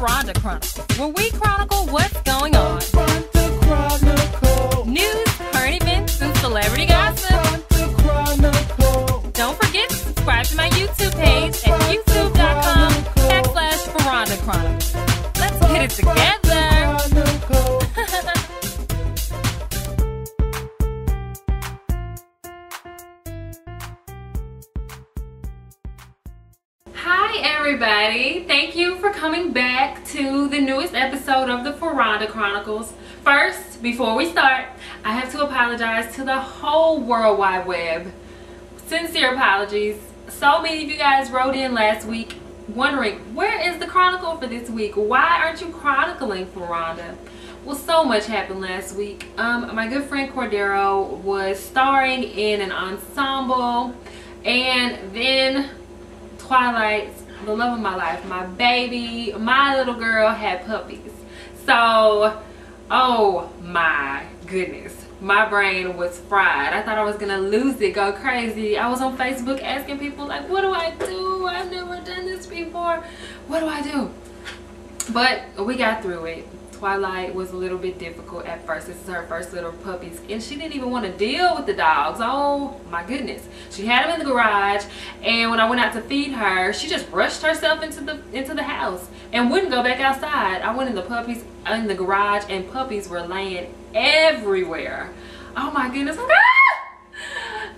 Furonda Chronicles, where we chronicle what's going on. News, current events, and celebrity gossip. Don't forget to subscribe to my YouTube page at youtube.com/Furonda Chronicles. Let's get it together. Hi everybody, thank you for coming back to the newest episode of the Furonda Chronicles. First, before we start, I have to apologize to the whole World Wide Web. Sincere apologies. So many of you guys wrote in last week wondering, where is the chronicle for this week? Why aren't you chronicling Furonda? Well, so much happened last week. My good friend Cordero was starring in an ensemble, and then Twilight, the love of my life, my baby, my little girl, had puppies. So, oh my goodness, my brain was fried. I thought I was gonna lose it, go crazy. I was on Facebook asking people like, what do I do? I've never done this before. What do I do? But we got through it. Twilight was a little bit difficult at first. This is her first little puppies, and she didn't even want to deal with the dogs. Oh my goodness, she had them in the garage, and when I went out to feed her, she just rushed herself into the house and wouldn't go back outside. I went in the garage, and puppies were laying everywhere. Oh my goodness.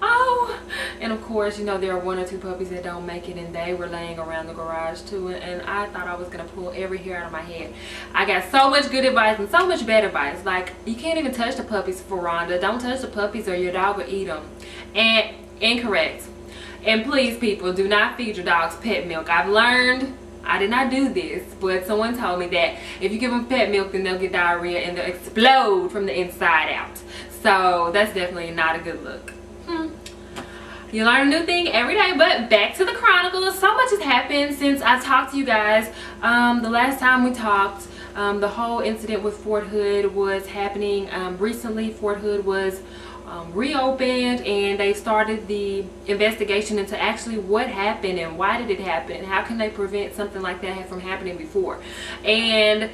Oh, and of course, you know, there are one or two puppies that don't make it, and they were laying around the garage too, and I thought I was gonna pull every hair out of my head. I got so much good advice and so much bad advice, like, you can't even touch the puppies, Furonda. Don't touch the puppies or your dog will eat them. And incorrect. And please, people, do not feed your dogs pet milk. I've learned, I did not do this, but someone told me that if you give them pet milk, then they'll get diarrhea and they'll explode from the inside out. So that's definitely not a good look. You learn a new thing every day. But back to the chronicles. So much has happened since I talked to you guys. The last time we talked, the whole incident with Fort Hood was happening. Recently, Fort Hood was reopened, and they started the investigation into actually what happened and why did it happen. How can they prevent something like that from happening before? And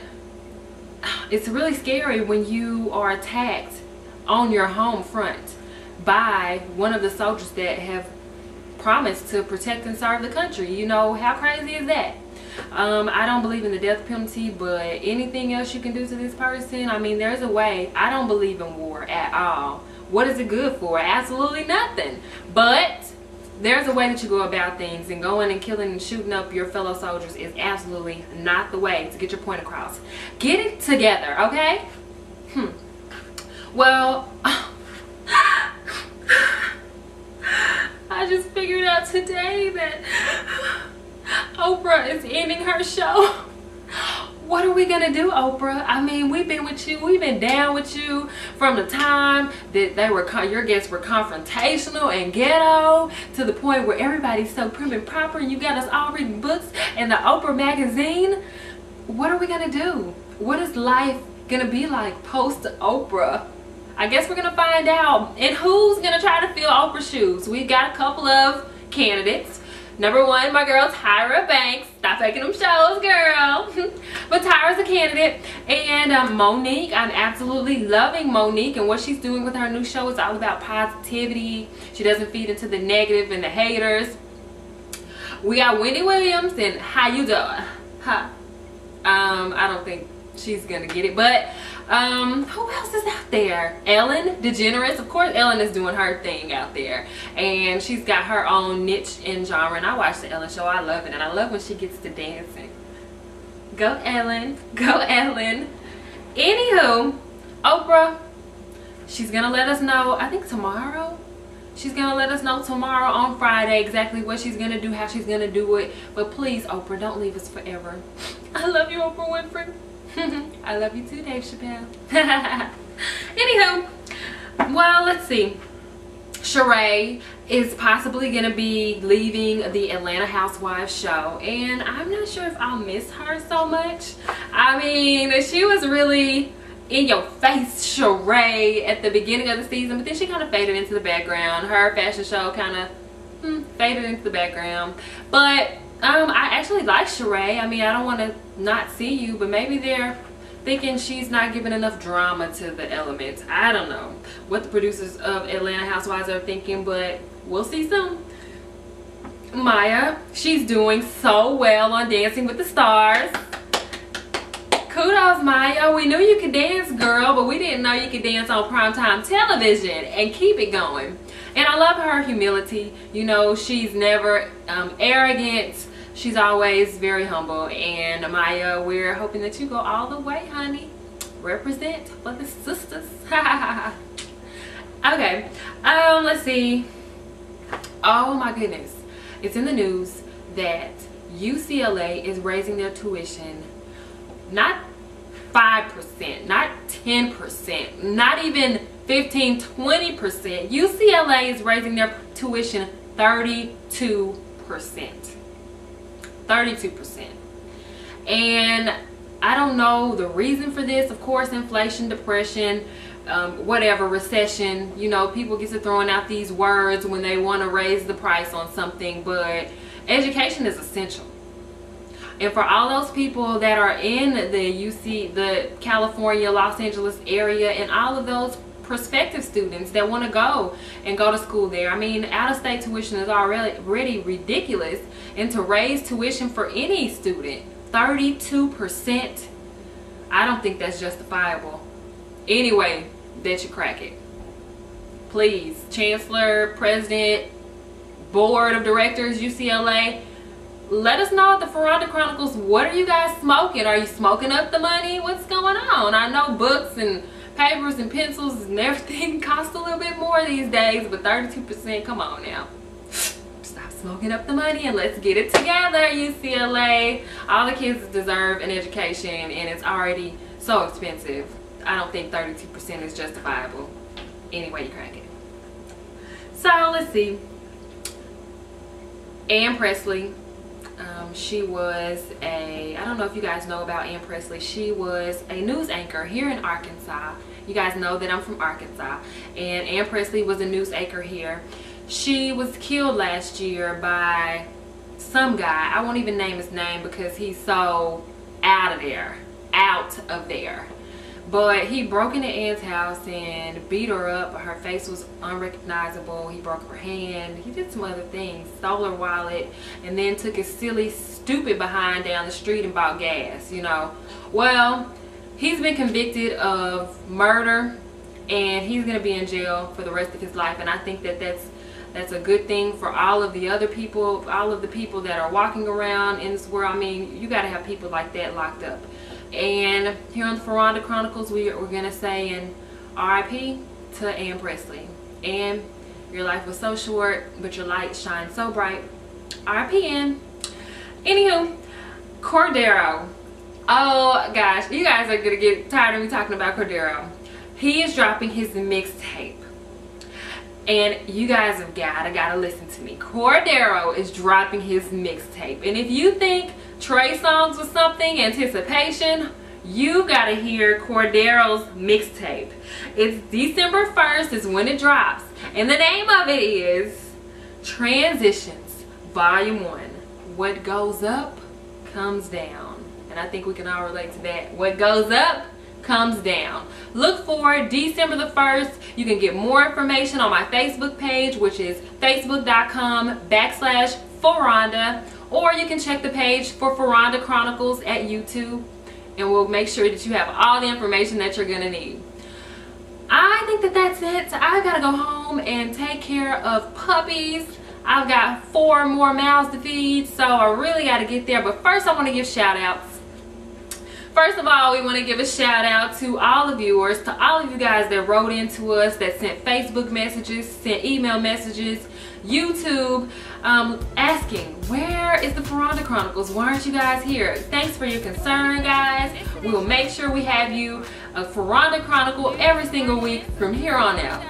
it's really scary when you are attacked on your home front by one of the soldiers that have promised to protect and serve the country. You know, how crazy is that? I don't believe in the death penalty, but anything else you can do to this person, I mean, there's a way. I don't believe in war at all. What is it good for? Absolutely nothing. But there's a way that you go about things, and going and killing and shooting up your fellow soldiers is absolutely not the way to get your point across. Get it together, okay? Well, I just figured out today that Oprah is ending her show. What are we gonna do, Oprah? I mean, we've been with you, we've been down with you from the time that your guests were confrontational and ghetto, to the point where everybody's so prim and proper, and you got us all reading books in the Oprah magazine. What are we gonna do? What is life gonna be like post Oprah? I guess we're gonna find out. And who's gonna try to fill Oprah's shoes? We've got a couple of candidates. Number one, my girl Tyra Banks. Stop taking them shows, girl. But Tyra's a candidate. And Monique, I'm absolutely loving Monique and what she's doing with her new show. It's all about positivity. She doesn't feed into the negative and the haters. We got Wendy Williams, and how you doing? Huh. I don't think she's gonna get it, but who else is out there? Ellen DeGeneres. Of course, Ellen is doing her thing out there, and she's got her own niche and genre, and I watch the Ellen show. I love it, and I love when she gets to dancing. Go Ellen, go Ellen. Anywho, Oprah, she's gonna let us know, I think tomorrow. She's gonna let us know tomorrow on Friday exactly what she's gonna do, how she's gonna do it. But please, Oprah, don't leave us forever. I love you, Oprah Winfrey. I love you too, Dave Chappelle. Anywho, well, let's see. Sheree is possibly going to be leaving the Atlanta Housewives show, and I'm not sure if I'll miss her so much. I mean, she was really in your face Sheree at the beginning of the season, but then she kind of faded into the background. Her fashion show kind of faded into the background, but I actually like Sheree. I mean, I don't want to not see you, but maybe they're thinking she's not giving enough drama to the elements. I don't know what the producers of Atlanta Housewives are thinking, but we'll see soon. Maya, she's doing so well on Dancing with the Stars. Kudos, Maya. We knew you could dance, girl, but we didn't know you could dance on primetime television and keep it going. And I love her humility. You know, she's never arrogant. She's always very humble. And Maya, we're hoping that you go all the way, honey. Represent for the sisters. Okay, let's see. Oh my goodness. It's in the news that UCLA is raising their tuition. Not 5%, not 10%, not even 15-20%. UCLA is raising their tuition 32%. 32%. And I don't know the reason for this. Of course, inflation, depression, whatever, recession. You know, people get to throwing out these words when they want to raise the price on something, but education is essential. And for all those people that are in the California, Los Angeles area, and all of those prospective students that want to go to school there. I mean, out-of-state tuition is already ridiculous, and to raise tuition for any student 32%, I don't think that's justifiable. Anyway, that you crack it. Please, Chancellor, President, Board of Directors, UCLA, let us know at the Furonda Chronicles, what are you guys smoking? Are you smoking up the money? What's going on? I know books and papers and pencils and everything cost a little bit more these days, but 32%, come on now. Stop smoking up the money and let's get it together, UCLA. All the kids deserve an education, and it's already so expensive. I don't think 32% is justifiable. Anyway, you crack it. So let's see. Ann Presley. She was I don't know if you guys know about Ann Presley. She was a news anchor here in Arkansas. You guys know that I'm from Arkansas. And Ann Presley was a news anchor here. She was killed last year by some guy. I won't even name his name because he's so out of there. But he broke into Ann's house and beat her up. Her face was unrecognizable. He broke her hand. He did some other things. Stole her wallet. And then took his silly, stupid behind down the street and bought gas, you know. Well, he's been convicted of murder. And he's going to be in jail for the rest of his life. And I think that that's a good thing for all of the other people. All of the people that are walking around in this world. I mean, you got to have people like that locked up. And here on the Furonda Chronicles, we're going to say an RIP to Ann Presley. Ann, your life was so short, but your light shines so bright. RIP Ann. Anywho, Cordero. Oh gosh, you guys are going to get tired of me talking about Cordero. He is dropping his mixtape. And you guys have gotta listen to me. Cordero is dropping his mixtape. And if you think Trey Songz was something, anticipation, you gotta hear Cordero's mixtape. It's December 1st is when it drops. And the name of it is Transitions Volume 1. What goes up comes down. And I think we can all relate to that. What goes up comes down. Look for December the 1st. You can get more information on my Facebook page, which is facebook.com/Furonda, or you can check the page for Furonda Chronicles at YouTube, and we'll make sure that you have all the information that you're gonna need. I think that that's it. So I gotta go home and take care of puppies. I've got 4 more mouths to feed, so I really gotta get there. But first I want to give shout outs. First of all, we want to give a shout out to all the viewers, to all of you guys that wrote into us, that sent Facebook messages, sent email messages, YouTube, asking, where is the Furonda Chronicles? Why aren't you guys here? Thanks for your concern, guys. We will make sure we have you a Furonda Chronicle every single week from here on out,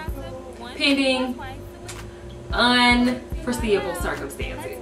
pending unforeseeable circumstances.